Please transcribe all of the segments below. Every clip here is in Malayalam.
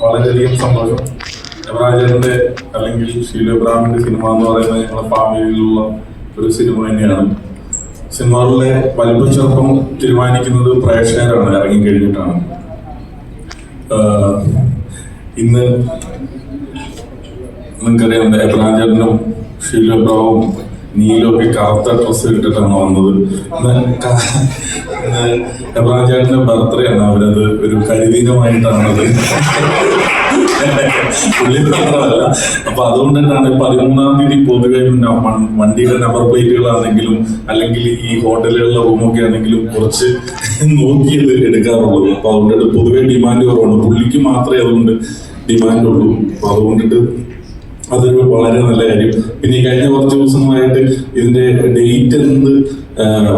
വളരെയധികം സന്തോഷം. എബ്രാജന്റെ അല്ലെങ്കിൽ ഷീലു എബ്രാഹിമിന്റെ സിനിമ എന്ന് പറയുന്നത് ഞങ്ങളുടെ ഫാമിലിയിലുള്ള ഒരു സിനിമ തന്നെയാണ്. സിനിമകളിലെ വലിപ്പം ചെറുപ്പം തീരുമാനിക്കുന്നത് പ്രേക്ഷകരാണ്, ഇറങ്ങിക്കഴിഞ്ഞിട്ടാണ്. ഇന്ന് നിങ്ങൾക്കറിയാം, എബ്രാജനും ഷീലു എബ്രാവും നീലൊക്കെ കറുത്ത ഡ്രസ്സ് ഇട്ടിട്ടാണ് വന്നത്. എബ്രാജേട്ടന്റെ ബർത്ത്ഡേ ആണ്. അവരത് ഒരു കരിദിനമായിട്ടാണത് പുള്ളി മാത്രമല്ല. അപ്പൊ അതുകൊണ്ട് തന്നെയാണ് 13-ാം തീയതി പൊതുവെ വണ്ടിയുടെ നമ്പർ പ്ലേറ്റുകളാണെങ്കിലും അല്ലെങ്കിൽ ഈ ഹോട്ടലുകളിലെ റൂമൊക്കെ ആണെങ്കിലും കുറച്ച് നോക്കിയത് എടുക്കാറുള്ളത്. അപ്പൊ അതുകൊണ്ട് പൊതുവെ ഡിമാൻഡ് കുറവാണ്. പുള്ളിക്ക് മാത്രമേ അതുകൊണ്ട് ഡിമാൻഡ് ഉള്ളൂ. അപ്പൊ അതുകൊണ്ടിട്ട് അതൊരു വളരെ നല്ല കാര്യം. പിന്നെ കഴിഞ്ഞ കുറച്ച് ദിവസങ്ങളായിട്ട് ഇതിന്റെ ഡേറ്റ് എന്ത്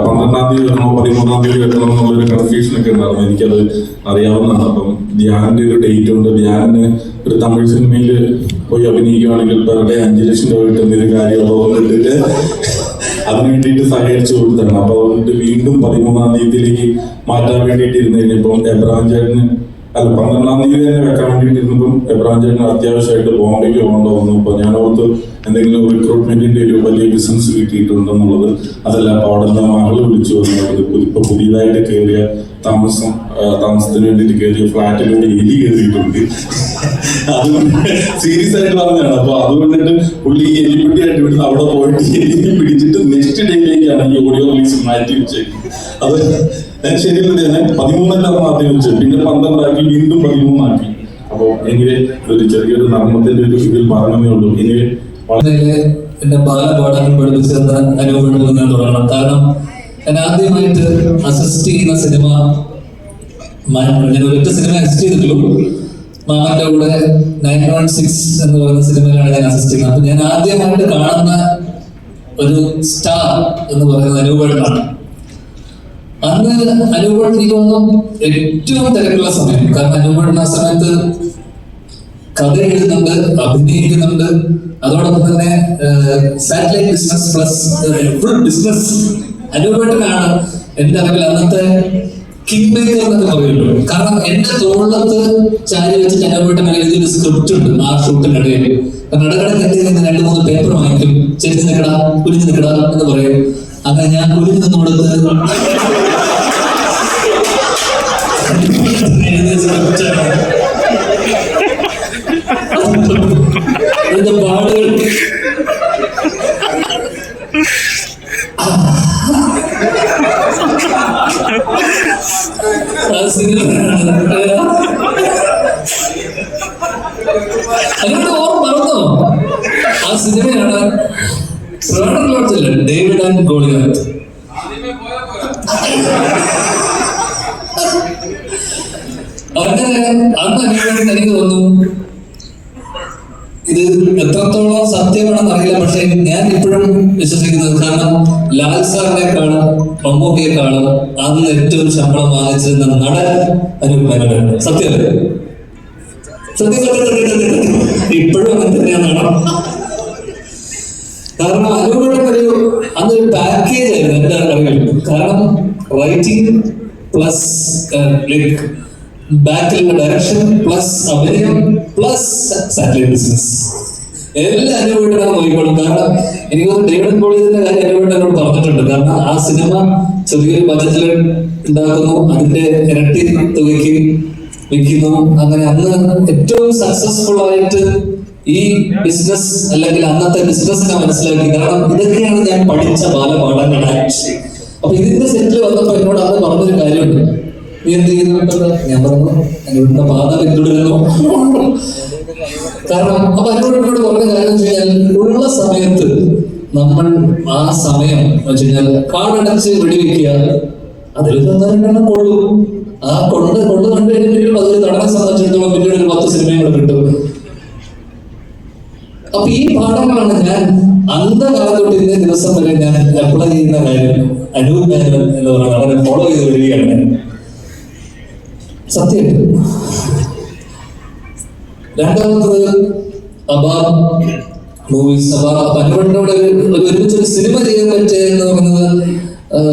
12-ാം തീയതി വെക്കണോ 13-ാം തീയതി വെക്കണോ എന്നുള്ളൊരു കൺഫ്യൂഷൻ ഒക്കെ ഉണ്ടായിരുന്നു. എനിക്കത് അറിയാവുന്നതാണ്. അപ്പം ധ്യാനിന്റെ ഒരു ഡേറ്റ് ഉണ്ട്. ധ്യാനിന് ഒരു തമിഴ് സിനിമയിൽ പോയി അഭിനയിക്കുകയാണെങ്കിൽ പെർ ഡേ 5 ലക്ഷം രൂപ കിട്ടുന്നൊരു കാര്യമുള്ളതുകൊണ്ടിട്ട് അതിന് വേണ്ടിയിട്ട് സഹകരിച്ചു കൊടുത്താണ്. അപ്പൊ അതുകൊണ്ട് വീണ്ടും 13-ാം തീയതിയിലേക്ക് മാറ്റാൻ വേണ്ടിയിട്ട് ഇരുന്ന് കഴിഞ്ഞപ്പം എബ്രാഹിം ചേട്ടന് 12-ാം തീയതി തന്നെ വെക്കാൻ വേണ്ടിയിട്ടിരുന്നപ്പം എബ്രാഹിം ചേട്ടന് അത്യാവശ്യമായിട്ട് ബോംബെക്ക് പോകേണ്ട വന്നു. അപ്പൊ ഞാൻ ഓർത്ത് എന്തെങ്കിലും റിക്രൂട്ട്മെന്റിന്റെ ഒരു വലിയ ബിസിനസ് കിട്ടിയിട്ടുണ്ടെന്നുള്ളത്. അതല്ല, അപ്പൊ അവിടെ നിന്ന് മകള് വിളിച്ചു വന്നത് ഇപ്പൊ പുതിയതായിട്ട് കയറിയ താമസത്തിന് വേണ്ടിയിട്ട് കയറിയ ഫ്ലാറ്റിലൂടെ എലി കയറിയിട്ടുണ്ട്. അതുകൊണ്ട് സീരിയസ് ആയിട്ട് പറഞ്ഞതാണ്. അപ്പൊ അതുകൊണ്ടിട്ട് പുള്ളി ഈ എലിപ്പെട്ടിയായിട്ട് ഇവിടുന്ന് അവിടെ പോയിട്ട് എലി പിടിച്ചിട്ട് നെക്സ്റ്റ് ഡേയിലേക്കാണ് ഈ ഓഡിയോ റിലീസ് മാറ്റി വെച്ചേക്കുന്നത്. അത് ഞാൻ ശരിയല്ലേ, ഞാൻ 13 ആദ്യം വെച്ചു, പിന്നെ 12 ആക്കി, വീണ്ടും 13 ആക്കി. അപ്പൊ എനിക്ക് ഒരു ചെറിയൊരു നർമ്മത്തിന്റെ ഒരു ഇതിൽ പറഞ്ഞതേ ഉള്ളൂ. ഇനി എന്റെ ബാലപാഠങ്ങൾ പഠിപ്പിച്ചെന്ന അനുഭവങ്ങളിൽ ഞാൻ തുടങ്ങണം. കാരണം ഞാൻ ആദ്യമായിട്ട് അസിസ്റ്റ് ചെയ്യുന്ന സിനിമ, ഞാൻ ഒരൊറ്റ സിനിമ അസിസ്റ്റ് ചെയ്തിട്ടുള്ളൂ. മാമന്റെ കൂടെ 916 എന്ന് പറയുന്ന സിനിമയിലാണ് ഞാൻ അസിസ്റ്റ് ചെയ്യുന്നത്. അപ്പൊ ഞാൻ ആദ്യമായിട്ട് കാണുന്ന ഒരു സ്റ്റാർ എന്ന് പറയുന്നത് അനൂപേട്ടനാണ്. അന്ന് അനൂപേട്ടൻ എനിക്ക് തോന്നുന്നു ഏറ്റവും തിരക്കുള്ള സമയം. കാരണം അനൂപേട്ടൻ ആ സമയത്ത് കഥ എഴുതുന്നുണ്ട്, അഭിനയിക്കുന്നുണ്ട്, അതോടൊപ്പം തന്നെ satellite business plus full business. അനൂപേട്ടനാണ് എന്റെ അറിവിൽ അന്നത്തെ കിങ് മേക്കർ എന്നൊക്കെ പറയുള്ളൂ. കാരണം എന്റെ തോളത്ത് ചാരി വെച്ചിട്ട് അനൂപേട്ടൻ എഴുതിയൊരു സ്ക്രിപ്റ്റ് ഉണ്ട് ആ ഷൂട്ടിനിടയിൽ. കാരണം ഇടക്കിടെ കെട്ടി 2-3 പേപ്പർ വാങ്ങിക്കും, ചെരിഞ്ഞ് നിൽക്കടാ, കുനിഞ്ഞ് നിൽക്കടാ എന്ന് പറയും. അങ്ങനെ ഞാൻ കുനിഞ്ഞ് നിന്ന് കൊടുത്ത് ഇതിന്റെ പാടുകൾ അതിന്റെ ഓർമ്മ മറന്നോ? ആ സിനിമയാണ് ഡേവിഡ് ആൻഡ് ഗോളിയാത്ത്. അങ്ങനെ അന്ന് അനുഭവം എനിക്ക് തോന്നുന്നു ഇത് എത്രത്തോളം സത്യമാണെന്ന് അറിയില്ല. പക്ഷെ ഞാൻ ഇപ്പോഴും വിശ്വസിക്കുന്നത്, കാരണം ലാൽ സാറിനെക്കാളും മമ്മൂക്കയെക്കാളും അന്ന് ഏറ്റവും ശമ്പളം വാങ്ങിച്ചിരുന്ന നടൻ അനൂപ് മേനോനാണ്. സത്യമല്ലേ? സത്യം ഇപ്പോഴും അങ്ങനെ തന്നെയാണ്. കാരണം അനൂപേട്ടൻ അന്നൊരു പാക്കേജ് ആയിരുന്നു എന്റെ അറിവിൽ. കാരണം റൈറ്റിംഗ് പ്ലസ് ലൈക്ക് ബാക്കിലുള്ള ഡയറക്ഷൻ പ്ലസ് അഭിനയം പ്ലസ് സാറ്റലൈറ്റ് ബിസിനസ് എല്ലാം അനുഭവപ്പെട്ടാണ് നോക്കിക്കോളും. കാരണം എനിക്ക് ഡേവിഡ് ഗോളിയത്തിന്റെ കാര്യം അനുഭവപ്പെട്ടോട് പറഞ്ഞിട്ടുണ്ട്. കാരണം ആ സിനിമ ചെറിയൊരു ബജറ്റിൽ ഉണ്ടാക്കുന്നു, അതിന്റെ ഇരട്ടി തുകയ്ക്ക് വിൽക്കുന്നു. അങ്ങനെ അന്ന് ഏറ്റവും സക്സസ്ഫുൾ ആയിട്ട് ഈ ബിസിനസ് അല്ലെങ്കിൽ അന്നത്തെ ബിസിനസിനെ മനസ്സിലാക്കി. കാരണം ഇതൊക്കെയാണ് ഞാൻ പഠിച്ച ബാലപാഠങ്ങൾ. അപ്പൊ ഇതിന്റെ സെറ്റിൽ വന്നപ്പോ എന്നോട് അന്ന് പറഞ്ഞൊരു കാര്യമുണ്ട്, നീ എന്ത് ചെയ്യുന്നുണ്ടോ? ഞാൻ പറഞ്ഞു അനുവിന്റെ പാത പിന്തുടരുന്നു. കാരണം അപ്പൊ അനുവിനോട് പറഞ്ഞ കാര്യം വെച്ച് കഴിഞ്ഞാൽ, ഉള്ള സമയത്ത് നമ്മൾ ആ സമയം വെച്ച് കഴിഞ്ഞാൽ കാടടച്ച് വെടിവെക്കുക, അതിൽ 1-2 കൊള്ളു. ആ കൊണ്ട് കണ്ടു കഴിഞ്ഞിട്ടും അതൊരു നടനെ സംബന്ധിച്ചിടത്തോളം പിന്നീട് ഒരു 10 സിനിമകൾ കിട്ടും. അപ്പൊ ഈ പാഠങ്ങളാണ് ഞാൻ അന്ധകാലത്തോട്ട് ഇന്നേ ദിവസം വരെ ഞാൻ അപ്ലൈ ചെയ്യുന്ന കാര്യം. അനൂപ് മേനോൻ എന്ന് പറയുന്നത് അവരെ ഫോളോ ചെയ്ത് വരികയാണ്. സത്യം. രണ്ടാമത്തത് അബാബ് മൂവീസ്. അനുപേട്ടനോട് ഒരുമിച്ചൊരു സിനിമ ചെയ്യാൻ പറ്റുക എന്ന് പറയുന്നത്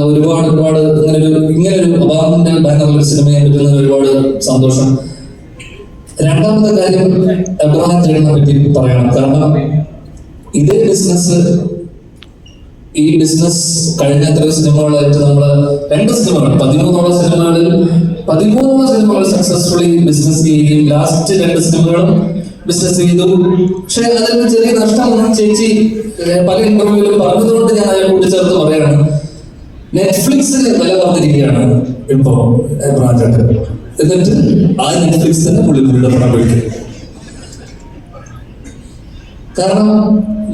ഒരുപാട് ഇങ്ങനൊരു അബാബിന്റെ ബാനറിൽ സിനിമ ചെയ്യാൻ പറ്റുന്നത് ഒരുപാട് സന്തോഷം. രണ്ടാമത്തെ കാര്യം എബ്രഹാം ചേട്ടനെ പറ്റി പറയണം. കാരണം ഇതേ ബിസിനസ്, ഈ ബിസിനസ് കഴിഞ്ഞ എത്രയോ സിനിമകളായിട്ട് നമ്മള് 2 സിനിമകൾ 13 സിനിമകൾ സക്സസ്ഫുള്ളി ബിസിനസ് ചെയ്യുകയും ലാസ്റ്റ് 2 സിനിമകളും ബിസിനസ് ചെയ്തു. പക്ഷെ അതിൽ ചെറിയ നഷ്ടമൊന്നും ചേച്ചി പല ഇന്റർവ്യൂവിലും പറഞ്ഞതുകൊണ്ട് ഞാൻ അതിനെ കൂട്ടിച്ചേർത്ത് പറയാണ്. നെറ്റ്ഫ്ലിക്സിന് വില പറഞ്ഞിരിക്കുകയാണ് ഇപ്പോ എബ്രഹാം ചേട്ടൻ. എന്നിട്ട് ആ നെറ്റ്ഫ്ലിക്സ് തന്നെ പുള്ളിയുടെ പണം പിടിക്കും. കാരണം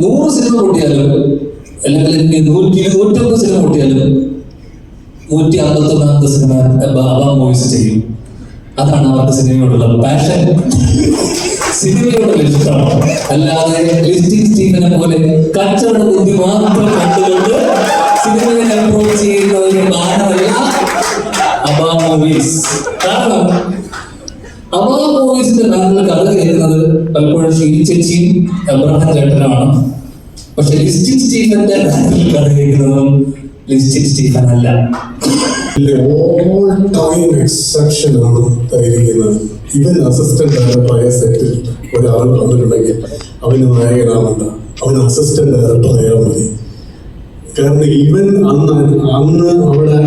100 സിനിമ കൂട്ടിയാലും അല്ലെങ്കിൽ 121 സിനിമ കൂട്ടിയാലും 151 സിനിമ അബാം മൂവീസ് ചെയ്യും. അതാണ് അവർക്ക് സിനിമയോടുള്ള പാഷൻ, സിനിമയോടുള്ള ഇഷ്ടം. അല്ലാതെ ലിസ്റ്റിംഗ് സ്റ്റീഫനെ പോലെ കച്ചവട ബുദ്ധി മാത്രം കണ്ടുകൊണ്ട് സിനിമയെ അപ്രോച്ച് ചെയ്യുന്ന ഒരു മാനമല്ല അബാം മൂവീസ്. കാരണം അബാം മൂവീസിന്റെ ബാനറിൽ കഥ കേൾക്കുന്നത് പലപ്പോഴും ഷീൽ ചേച്ചിയും എബ്രഹാം ചേട്ടനാണ്. പക്ഷെ ലിസ്റ്റിംഗ് സ്റ്റീഫന്റെ ബാനറിൽ കഥ കേൾക്കുന്നതും ലിസ്റ്റിംഗ് സ്റ്റീഫൻ അല്ല. ഓൾ ടൈം എക്സെപ്ഷൻ ആണ് തന്നിരിക്കുന്നത്. ഇവൻ അസിസ്റ്റന്റ് ഡയറക്ടറായ സെറ്റിൽ ഒരാൾ വന്നിട്ടുണ്ടെങ്കിൽ അവന് നായകനാവണ്ട, അവൻ അസിസ്റ്റന്റ് ഡയറക്ടർ ആയാൽ മതി. കാരണം ഇവൻ അന്ന് അവിടെ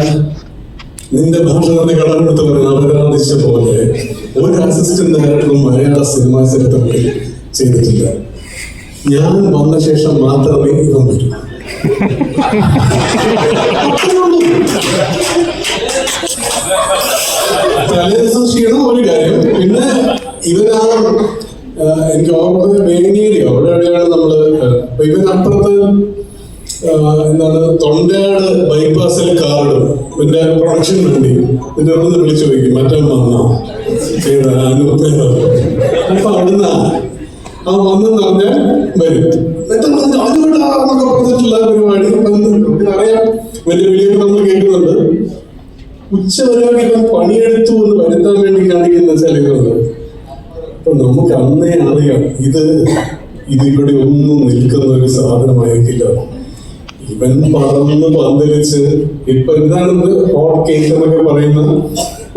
നിന്റെ ഭാഷ തന്നെ കടമെടുത്ത് പറയുന്ന അവരാധിച്ച പോലെ ഒരു അസിസ്റ്റന്റ് ഡയറക്ടറും മലയാള സിനിമാ ചരിത്രത്തിൽ ചെയ്തിട്ടില്ല. ഞാൻ വന്ന ശേഷം മാത്രമേ ഇവൻ വരൂ. തലേദിവസം ക്ഷീണം ഒരു കാര്യം. പിന്നെ ഇവനാ എനിക്ക് ഓർമ്മ വേങ്ങേരി അവിടെയാണ് നമ്മള് ഇവൻ അപ്പുറത്ത് എന്താണ് തൊണ്ടയാട് ബൈപ്പാസിൽ കാർഡ് പിന്നെ പ്രൊഡക്ഷൻ വേണ്ടി പിന്നെ ഒന്ന് വിളിച്ചു ചോദിക്കും മറ്റേ വന്നോ അപ്പൊ അവിടുന്ന് ആ വന്നെന്ന് പറഞ്ഞാൽ വരും. അതിനോടൊക്കെ പറഞ്ഞിട്ടുള്ള പരിപാടി അറിയാം. വലിയ വിളിയൊക്കെ നമ്മൾ കേൾക്കുന്നുണ്ട്. ഉച്ചവരെയൊക്കെ ഇവൻ പണിയെടുത്തു എന്ന് വരുത്താൻ വേണ്ടി കാണിക്കുന്ന ചിലകളുണ്ട്. അപ്പൊ നമുക്ക് അന്നേ അറിയാം ഇത് ഇവിടെ ഒന്നും നിൽക്കുന്ന ഒരു സാധനമായിരിക്കില്ല. ഇവൻ പറന്ന് പന്തലിച്ച് ഇപ്പൊ എന്താണ് ഹോട്ട് കേക്ക് എന്നൊക്കെ പറയുന്ന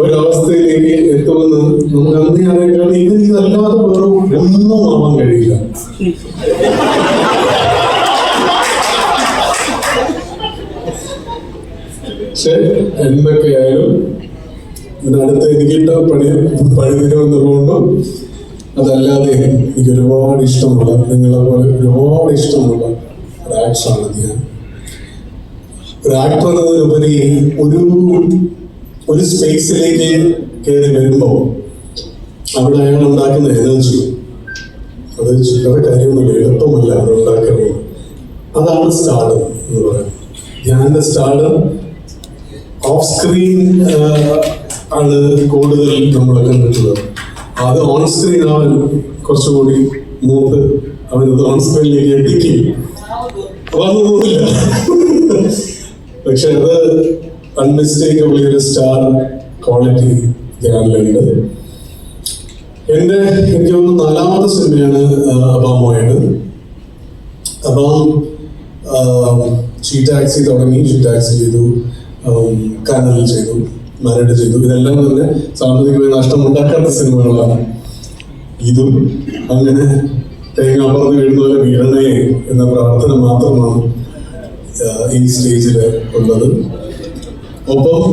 ഒരവസ്ഥയിലേക്ക് എത്തുമെന്ന് നമുക്ക് അന്നേ അറിയാം. ഇവൻ ഇതല്ലാതെ വേറെ ഒന്നും ആവാൻ കഴിയില്ല. പക്ഷെ എന്തൊക്കെയായാലും ഇതിനടുത്ത് എനിക്കിട്ട പണിതിരുവെന്നുകൊണ്ടും അതല്ലാതെ എനിക്ക് ഒരുപാട് ഇഷ്ടമുള്ള നിങ്ങളെ പോലെ ഒരുപാട് ഇഷ്ടമുള്ള ഒരു ആക്ടറാണ് ഞാൻ. ഒരു ആക്ടർ എന്നതിലുപരി ഒരു സ്പേസിലേക്ക് കയറി വരുമ്പോൾ അവിടെ അയാൾ ഉണ്ടാക്കുന്ന എനർജി അത് ചില്ലറ കാര്യമൊന്നുമില്ല, എളുപ്പമല്ല അത് ഉണ്ടാക്കുന്നത്. അതാണ് സ്റ്റാർഡം എന്ന് പറയുന്നത്. ധ്യാന്റെ സ്റ്റാർഡം ഓഫ് സ്ക്രീൻ ആണ് കൂടുതൽ നമ്മൾ കണ്ടിട്ടുള്ളത്. അത് ഓൺ സ്ക്രീൻ അവൻ കുറച്ചുകൂടി മൂത്ത് അവനത് ഓൺ സ്ക്രീനിലേക്ക് എത്തിക്കും. അതൊന്നുമില്ല. പക്ഷെ അത് അൺമിസ്റ്റേക്കബിളി ഒരു സ്റ്റാർ ക്വാളിറ്റി ധ്യാനിലുണ്ട്. എനിക്ക് തോന്നുന്നു 4ാമത്തെ സിനിമയാണ് അബാമോയത്. അബാം ഷീ ടാക്സി തുടങ്ങി, ഷീ ടാക്സി ചെയ്തു, കനൽ ചെയ്തു, മരട് ചെയ്തു. ഇതെല്ലാം തന്നെ സാമ്പത്തികമായി നഷ്ടമുണ്ടാക്കാത്ത സിനിമകളാണ്. ഇതും അങ്ങനെ തേങ്ങ അപ്പുറത്ത് വീഴുന്ന പോലെ വീഴണേ എന്ന പ്രാർത്ഥന മാത്രമാണ് ഈ സ്റ്റേജിൽ ഉള്ളത്. ഒപ്പം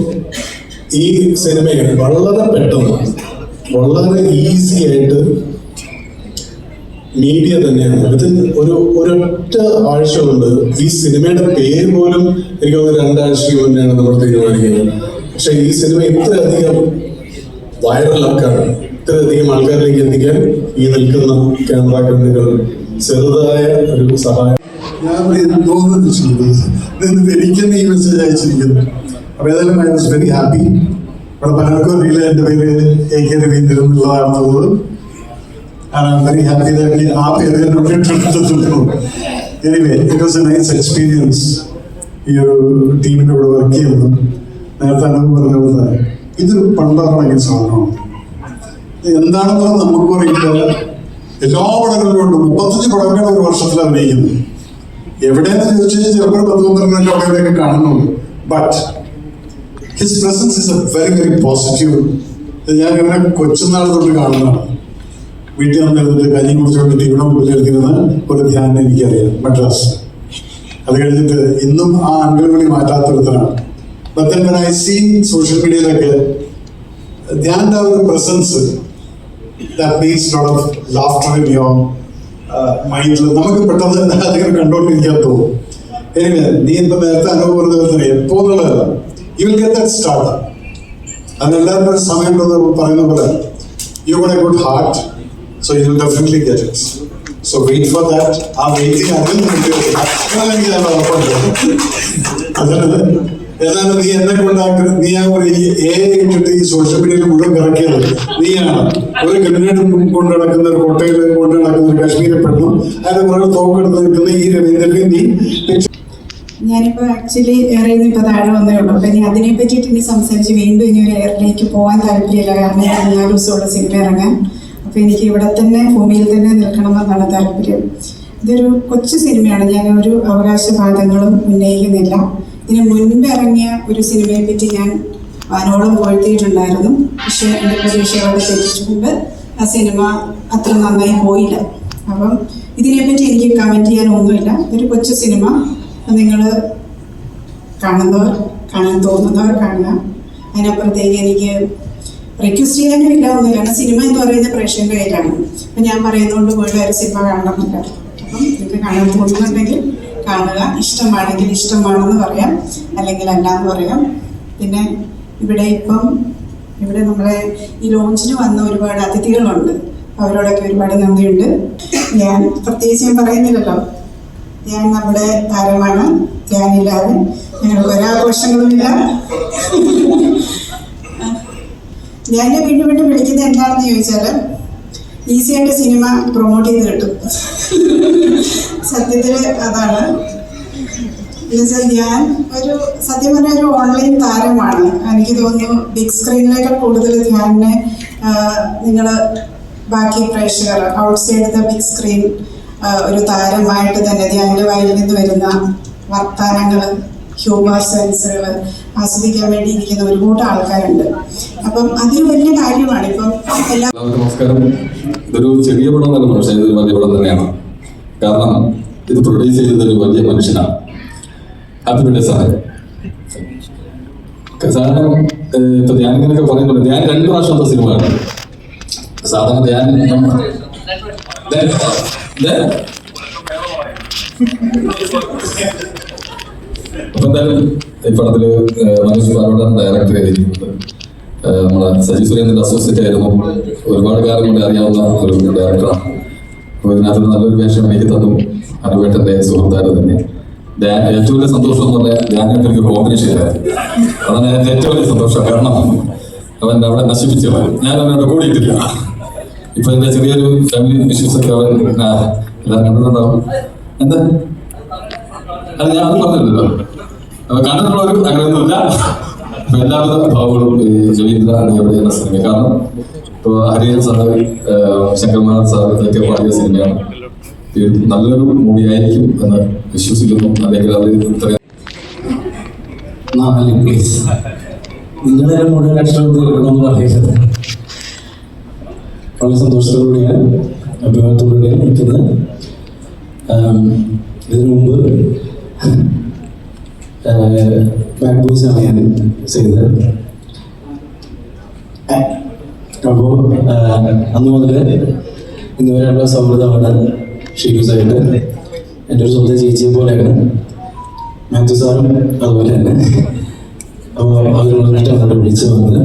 ഈ സിനിമയെ വളരെ പെട്ടെന്ന് വളരെ ഈസി ആയിട്ട് മീഡിയ തന്നെയാണ് വിത്തിൻ ഒരൊറ്റ ആഴ്ച കൊണ്ട് ഈ സിനിമയുടെ പേര് പോലും എനിക്ക് തോന്നുന്നു 2 ആഴ്ചയ്ക്ക് മുന്നെയാണ് നമ്മൾ തീരുമാനിക്കുന്നത്. പക്ഷെ ഈ സിനിമ ഇത്രയധികം വൈറലാക്കാൻ, ഇത്രയധികം ആൾക്കാരിലേക്ക് എത്തിക്കാൻ ഈ നിൽക്കുന്ന ക്യാമറ കണ്ണുകൾ ചെറുതായ ഒരു സഹായം. ഞാൻ എനിക്കെന്നെ ഈ മെസ്സേജ് അയച്ചിരിക്കുന്നു. അപ്പൊ ഏതായാലും ഐ വാസ് വെരി ഹാപ്പി. ഇവിടെ പലർക്കും അറിയില്ല എൻ്റെ പേര് AK Raveendran എന്നുള്ളതാണെന്നുള്ളത്. And I'm very happy that ആ പേര് ഇട്ടിട്ടുള്ളൂ. Anyway, it was a nice experience ഈ ഒരു ടീമിൻ്റെ കൂടെ വർക്ക് ചെയ്യുന്നു. നേരത്തെ അനുഭവം പറഞ്ഞ പോലെ ഇതൊരു പണ്ടാറടങ്ങിയ സാധനമാണ്. എന്താണെന്നുള്ളത് നമുക്ക് അറിയില്ല. എല്ലാ പടങ്ങളിലും ഉണ്ട്. 35 പടങ്ങൾ ഒരു വർഷത്തിൽ അഭിനയിക്കുന്നു. എവിടെയെന്ന് ചോദിച്ചാൽ ചിലപ്പോൾ 10-12 അവിടെയൊക്കെ കാണുന്നുള്ളൂ. But his presence is a very very positive. ഞാൻ ഇവരെ കൊച്ചുനാൾ തൊട്ട് കാണുന്നതാണ്. വീട്ടിൽ വന്നിരുന്നിട്ട് കഞ്ഞി കുടിച്ചുകൊണ്ടിട്ട് ഇവിടെ മുമ്പിലിരിക്കുന്ന ഒരു ധ്യാനം എനിക്കറിയാം, മദ്രാസ്. അത് കഴിഞ്ഞിട്ട് ഇന്നും ആ അൻപുകളി മാറ്റാത്തൊരുത്തരാണ്. But then when I see social മീഡിയയിലൊക്കെ ധ്യാൻ്റെ ഒരു presence that makes a lot of laughter in your മൈൻഡിൽ നമുക്ക് പെട്ടെന്ന് തന്നെ അതിങ്ങനെ കണ്ടുകൊണ്ടിരിക്കാൻ തോന്നും. എനിവേ, നീ ഇപ്പം നേരത്തെ അനുഭവം പറഞ്ഞ എപ്പോ എന്നുള്ളതല്ല, you will get that start. അതിനെല്ലാവരും ഒരു സമയമുണ്ടെന്ന് പറയുന്ന പോലെ you got a good heart, so you will definitely get it. So wait for that. ആ വെയിറ്റിംഗ് അതിൽ എനിക്ക് ഞാൻ ഉറപ്പുണ്ട്. അതിന് ഏതാണ്ട് നീ എന്നെ കൊണ്ടാക്കുന്ന നീ ആ ഒരു ഇട്ടിട്ട് ഈ സോഷ്യൽ മീഡിയയിൽ മുഴുവൻ ഇറക്കിയത് നീയാണ്. ഒരു ഗ്രനേഡ് കൊണ്ട് നടക്കുന്ന ഒരു കോട്ടയിൽ കൊണ്ട് നടക്കുന്ന ഒരു കാശ്മീരി പെണ്ണും അതിന്റെ പുറകെ തോക്കെടുത്ത് നിൽക്കുന്ന ഈ രവീന്ദ്രനെ നീ. ഞാനിപ്പോ ആക്ച്വലി എയറിൽ നിന്ന് ഇപ്പൊ താഴെ വന്നേ ഉള്ളൂ. അപ്പൊ ഇനി അതിനെ പറ്റിയിട്ട് ഇനി സംസാരിച്ച് വീണ്ടും ഇനി ഒരു എയറിലേക്ക് പോകാൻ താല്പര്യമില്ല. കാരണം 4 ദിവസമുള്ള സിനിമ ഇറങ്ങാൻ. അപ്പൊ എനിക്ക് ഇവിടെ തന്നെ ഭൂമിയിൽ തന്നെ നിൽക്കണമെന്നാണ് താല്പര്യം. ഇതൊരു കൊച്ചു സിനിമയാണ്. ഞാൻ ഒരു അവകാശവാദങ്ങളും ഉന്നയിക്കുന്നില്ല. ഇതിന് മുൻപ് ഇറങ്ങിയ ഒരു സിനിമയെ പറ്റി ഞാൻ വാനോളം പുകഴ്ത്തിയിട്ടുണ്ടായിരുന്നു. പക്ഷെ എൻ്റെ പ്രതീക്ഷകളോട് തെറ്റിച്ചുകൊണ്ട് ആ സിനിമ അത്ര നന്നായി പോയില്ല. അപ്പം ഇതിനെപ്പറ്റി എനിക്ക് കമൻറ്റ് ചെയ്യാനൊന്നുമില്ല. ഒരു കൊച്ചു സിനിമ നിങ്ങൾ കാണുന്നവർ, കാണാൻ തോന്നുന്നവർ കാണുക. അതിനപ്പുറത്തേക്ക് എനിക്ക് റിക്വസ്റ്റ് ചെയ്യാനും ഇല്ല ഒന്നുമില്ല. കാരണം സിനിമ എന്ന് പറയുന്നത് പ്രേക്ഷകൻ്റെ കയ്യിലാണ്. അപ്പം ഞാൻ പറയുന്നതുകൊണ്ട് പോയിട്ട് ഒരു സിനിമ കാണണമെന്നില്ല. അപ്പം നിങ്ങൾക്ക് കാണാൻ തോന്നുന്നുണ്ടെങ്കിൽ കാണുക. ഇഷ്ടമാണെങ്കിൽ ഇഷ്ടമാണെന്ന് പറയാം, അല്ലെങ്കിൽ അല്ല എന്ന് പറയാം. പിന്നെ ഇവിടെ നമ്മളെ ഈ ലോഞ്ചിന് വന്ന ഒരുപാട് അതിഥികളുണ്ട്. അവരോടൊക്കെ ഒരുപാട് നന്ദിയുണ്ട്. ഞാൻ പ്രത്യേകിച്ച് ഞാൻ പറയുന്നില്ലല്ലോ, ഞാൻ നമ്മുടെ താരമാണ്. ഞാനില്ലാതെ ഞങ്ങൾക്ക് ഒരാഘോഷങ്ങളുമില്ല. ഞാൻ വീണ്ടും വിളിക്കുന്നത് എന്താണെന്ന് ചോദിച്ചാൽ ഈസിയായിട്ട് സിനിമ പ്രൊമോട്ട് ചെയ്ത് കിട്ടും. സത്യത്തിൽ അതാണ്. എന്നുവെച്ചാൽ ഞാൻ സത്യം പറഞ്ഞ ഒരു ഓൺലൈൻ താരമാണ്. എനിക്ക് തോന്നുന്നു ബിഗ് സ്ക്രീനിനേക്കാൾ കൂടുതൽ ധ്യാനെ നിങ്ങൾ ബാക്കി പ്രേക്ഷകർ ഔട്ട്സൈഡ് ദ ബിഗ് സ്ക്രീൻ ഒരു താരമായിട്ട് തന്നെ ധ്യാൻ്റെ വായിൽ നിന്ന് വരുന്ന വർത്താനങ്ങൾ, ഹ്യൂമർ സെൻസുകൾ ആസ്വദിക്കാൻ വേണ്ടി ഇരിക്കുന്ന ഒരുപാട് ആൾക്കാരുണ്ട്. അപ്പം അതൊരു വലിയ കാര്യമാണ്. ഇപ്പം എല്ലാവർക്കും നമസ്കാരം. ഇതൊരു ചെറിയ പടം എന്നല്ല, പക്ഷേ ഇതൊരു വലിയ പടം തന്നെയാണ്. കാരണം ഇത് പ്രൊഡ്യൂസ് ചെയ്തതൊരു വലിയ മനുഷ്യനാണ്. ഹാപ്പി ബർത്ത്ഡേ സാറേ. സാധാരണ ഇപ്പൊ ധ്യാൻ ഇങ്ങനെയൊക്കെ പറയുന്നുണ്ട്. ധ്യാൻ 2 പ്രാവശ്യത്തെ സിനിമ ആണ്. സാധാരണ ധ്യാൻ അപ്പൊ എന്തായാലും ഈ പടത്തില് മനോജ് പാലോടാണ് ഡയറക്ടർ ചെയ്തിരിക്കുന്നത്. നമ്മളെ സജി സുരേന്ദ്രന്റെ അസോസിയേറ്റ് ആയിരുന്നു. ഒരുപാട് കാലം കൊണ്ട് അറിയാവുന്ന ഒരു ഡയറക്ടറാണ്. അപ്പോൾ ഇതിനകത്ത് നല്ലൊരു വേഷം എനിക്ക് തന്നു. അനുവേട്ടന്റെ സുഹൃത്തായിട്ട് തന്നെ. ഏറ്റവും വലിയ സന്തോഷം എന്ന് പറഞ്ഞാൽ ധ്യാനായിട്ട് എനിക്ക് കോമ്പിനേഷൻ ആയിരുന്നു. അതാണ് എൻ്റെ ഏറ്റവും വലിയ സന്തോഷം. കാരണം അവൻ അവിടെ നശിപ്പിച്ചു. ഞാൻ അവനോട് കൂടിയിട്ടില്ല. ഇപ്പൊ എന്റെ ചെറിയൊരു ഫാമിലി ഇഷ്യൂസ് ഒക്കെ അവൻ എല്ലാം കണ്ടിട്ടുണ്ടാവും. എന്താ അത് ഞാൻ അത് പറഞ്ഞില്ലല്ലോ. കണ്ടിട്ടുള്ളവരും അങ്ങനെയൊന്നുമില്ല. അപ്പൊ എല്ലാവിധ ഭാവങ്ങളും രവീന്ദ്ര അണിയവിടെ എന്ന സിനിമ. കാരണം ഇപ്പൊ ഹരിഹരൻ സാറ്, ശങ്കർമാനൻ സാർ ഇതൊക്കെ പാടിയ സിനിമയാണ്. നല്ലൊരു മൂവി ആയിരിക്കും എന്ന് വിശ്വസിക്കുന്നു. അല്ലെങ്കിൽ അത് ഇത്രയും നിങ്ങളെ മുഴുവൻ കഷ്ടപ്പെട്ട് എടുക്കണമെന്ന് പറയുന്നത് വളരെ സന്തോഷത്തോടുകൂടിയാണ്, അഭിമാനത്തോടുകൂടിയാണ് നിൽക്കുന്നത്. ഇതിനു മുമ്പ് ബാഡ് ബോയ്സാണ് ഞാൻ ചെയ്തത്. അപ്പോൾ അന്ന് മുതൽ ഇന്ന് വരെയുള്ള സൗഹൃദമാണ് ഷീക്കൂസായിട്ട്. എൻ്റെ ഒരു സ്വന്തം ചേച്ചിയെ പോലെയാണ്. മാത്യു സാറും അതുപോലെ തന്നെ. അപ്പോൾ അവരുള്ളതായിട്ട് അങ്ങോട്ട് വിളിച്ചു വന്നത്.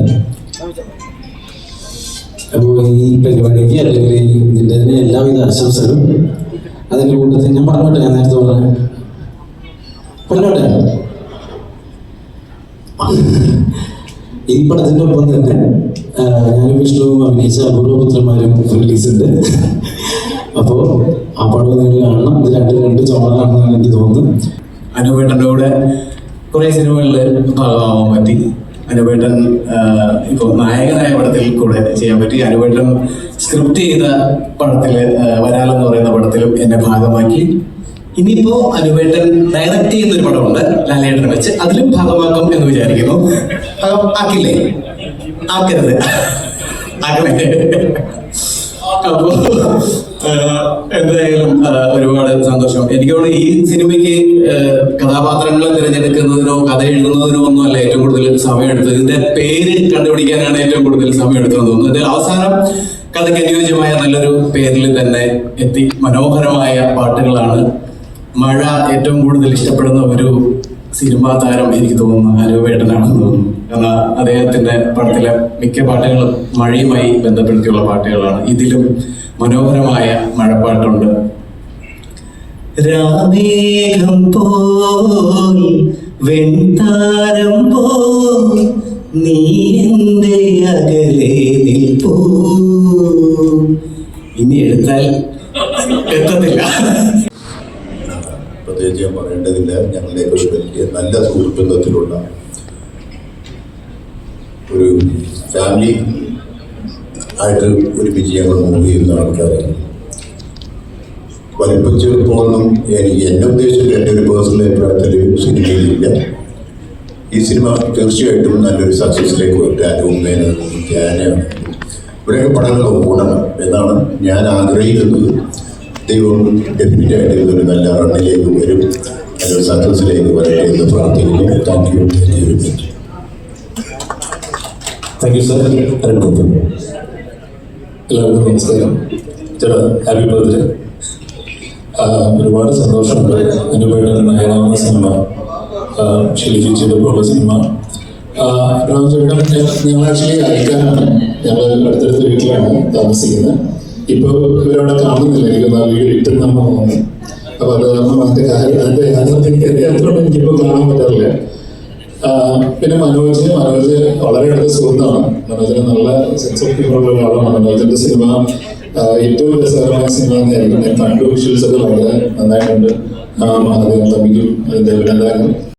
അപ്പോൾ ഈ പരിപാടിക്ക് അല്ലെങ്കിൽ ഇതിൻ്റെ തന്നെ എല്ലാവിധ ആശംസകളും. അതിൻ്റെ കൂട്ടത്തിൽ ഞാൻ പറഞ്ഞോട്ടെ, ഞാൻ നേരത്തെ പറഞ്ഞോട്ടെ, ഈ പടത്തിൻ്റെ ഒപ്പം തന്നെ ഞാനും വിഷ്ണുവും അഭിനയിച്ച അപൂർവപുത്രന്മാരും റിലീസുണ്ട്. അപ്പോൾ ആ പടം നിങ്ങൾ കാണണം. ഇത് രണ്ട് ചോളാണെന്നാണ് എനിക്ക് തോന്നുന്നത്. അനുവേട്ടൻ്റെ കൂടെ കുറേ സിനിമകളിൽ ഭാഗമാവാൻ പറ്റി. അനുവേട്ടൻ ഇപ്പോൾ നായകനായ പടത്തിൽ കൂടെ ചെയ്യാൻ പറ്റി. അനുവേട്ടൻ സ്ക്രിപ്റ്റ് ചെയ്ത പടത്തിൽ വരാലെന്ന് പറയുന്ന പടത്തിലും എന്നെ ഭാഗമാക്കി. ഇനിയിപ്പോ അനുവേട്ടൻ ഡയറക്റ്റ് ചെയ്യുന്നൊരു പടമുണ്ട് ലാലേട്ടനെ വെച്ച്, അതിലും ഭാഗമാക്കും എന്ന് വിചാരിക്കുന്നു. ആക്കില്ലേ? ആക്കരുത്, ആക്കണേ. അപ്പോ എന്തായാലും ഒരുപാട് സന്തോഷം. എനിക്ക് തോന്നുന്നു ഈ സിനിമയ്ക്ക് കഥാപാത്രങ്ങളെ തിരഞ്ഞെടുക്കുന്നതിനോ കഥ എഴുതുന്നതിനോ ഒന്നും അല്ല ഏറ്റവും കൂടുതൽ സമയം എടുത്തത്. ഇതിന്റെ പേര് കണ്ടുപിടിക്കാനാണ് ഏറ്റവും കൂടുതൽ സമയം എടുത്തതെന്ന് തോന്നുന്നു. ഇതിൽ അവസാനം കഥയ്ക്ക് അനുയോജ്യമായ നല്ലൊരു പേരിൽ തന്നെ എത്തി. മനോഹരമായ പാട്ടുകളാണ്. മഴ ഏറ്റവും കൂടുതൽ ഇഷ്ടപ്പെടുന്ന ഒരു സിനിമാ താരം എനിക്ക് തോന്നുന്നു അനുവേട്ടനാണെന്ന് തോന്നുന്നു. കാരണം അദ്ദേഹത്തിന്റെ പടത്തിലെ മിക്ക പാട്ടുകളും മഴയുമായി ബന്ധപ്പെടുത്തിയുള്ള പാട്ടുകളാണ്. ഇതിലും മനോഹരമായ മഴപ്പാട്ടുണ്ട്. രാമേഘം പോൽ വെൺതാരം പോൽ നീ എന്റെ അകലെ നിൽപ്പൂ. ഇനി എടുത്താൽ എത്തത്തില്ല. പ്രത്യേകിച്ച് ഞാൻ പറയേണ്ടതില്ല. ഞങ്ങളുടെയൊക്കെ ഒരു വലിയ നല്ല സുഹൃത്ത് ബന്ധത്തിലുള്ള ഒരു ഫാമിലി ആയിട്ട് ഒരുമിച്ച് ഞങ്ങൾ മൂവ് ചെയ്യുന്ന ആൾക്കാരാണ്. വലിപ്പം ചെറുപ്പമൊന്നും എനിക്ക് എന്നെ ഉദ്ദേശിച്ചിട്ട് എൻ്റെ ഒരു പേഴ്സണൽ അഭിപ്രായത്തിൽ സിനിമയിലില്ല. ഈ സിനിമ തീർച്ചയായിട്ടും നല്ലൊരു സക്സസ്സിലേക്ക് വരാനും ഇവിടെയൊക്കെ പടങ്ങൾ ഓടണം എന്നാണ് ഞാൻ ആഗ്രഹിക്കുന്നത്. ദൈവം ഡെഫിനറ്റായിട്ട് ഇതൊരു നല്ല റണ്ണിലേക്ക് വരും, നല്ലൊരു സക്സസ്സിലേക്ക് വരട്ടെ എന്ന് പ്രാർത്ഥിക്കുന്നു. Thank you very much. Thank you sir. എല്ലാവർക്കും നമസ്കാരം. ചേട്ടാ ഹാപ്പി ബർത്ത്ഡേ. ഒരുപാട് സന്തോഷമുണ്ട്. അനുവേട്ടൻ നായകനാവുന്ന സിനിമ, ഷിലിജിയുടെ പോലുള്ള സിനിമ. രാമചേട്ടൻ ഞങ്ങൾ ആക്ച്വലി അയക്കാനാണ്. ഞങ്ങൾ അടുത്തടുത്ത വീട്ടിലാണ് താമസിക്കുന്നത്. ഇപ്പോൾ ഇവരവിടെ കാണുന്നില്ല. എനിക്ക് വീട് ഇട്ടെന്നാണ് തോന്നുന്നത്. അപ്പോൾ അത് കാരണം അതിൻ്റെ യാഥാർത്ഥ്യം എനിക്ക് അറിയാത്തതുകൊണ്ട് എനിക്കിപ്പോൾ കാണാൻ പറ്റാറില്ല. പിന്നെ മനോജ് വളരെ അടുത്ത സുഹൃത്താണ്. മനോജിന് നല്ല സെൻസ് ഓഫ് ഹ്യൂമർ ഉള്ള ഒരാളാണ്. മനോജിന്റെ സിനിമ ഏറ്റവും രസകരമായ സിനിമ തന്നെയായിരിക്കും. ഞാൻ കണ്ടു. വിഷ്വൽസ് ഒക്കെ വളരെ നന്നായിട്ടുണ്ട്. അദ്ദേഹം തമ്മിലും അതിൻ്റെ എന്തായാലും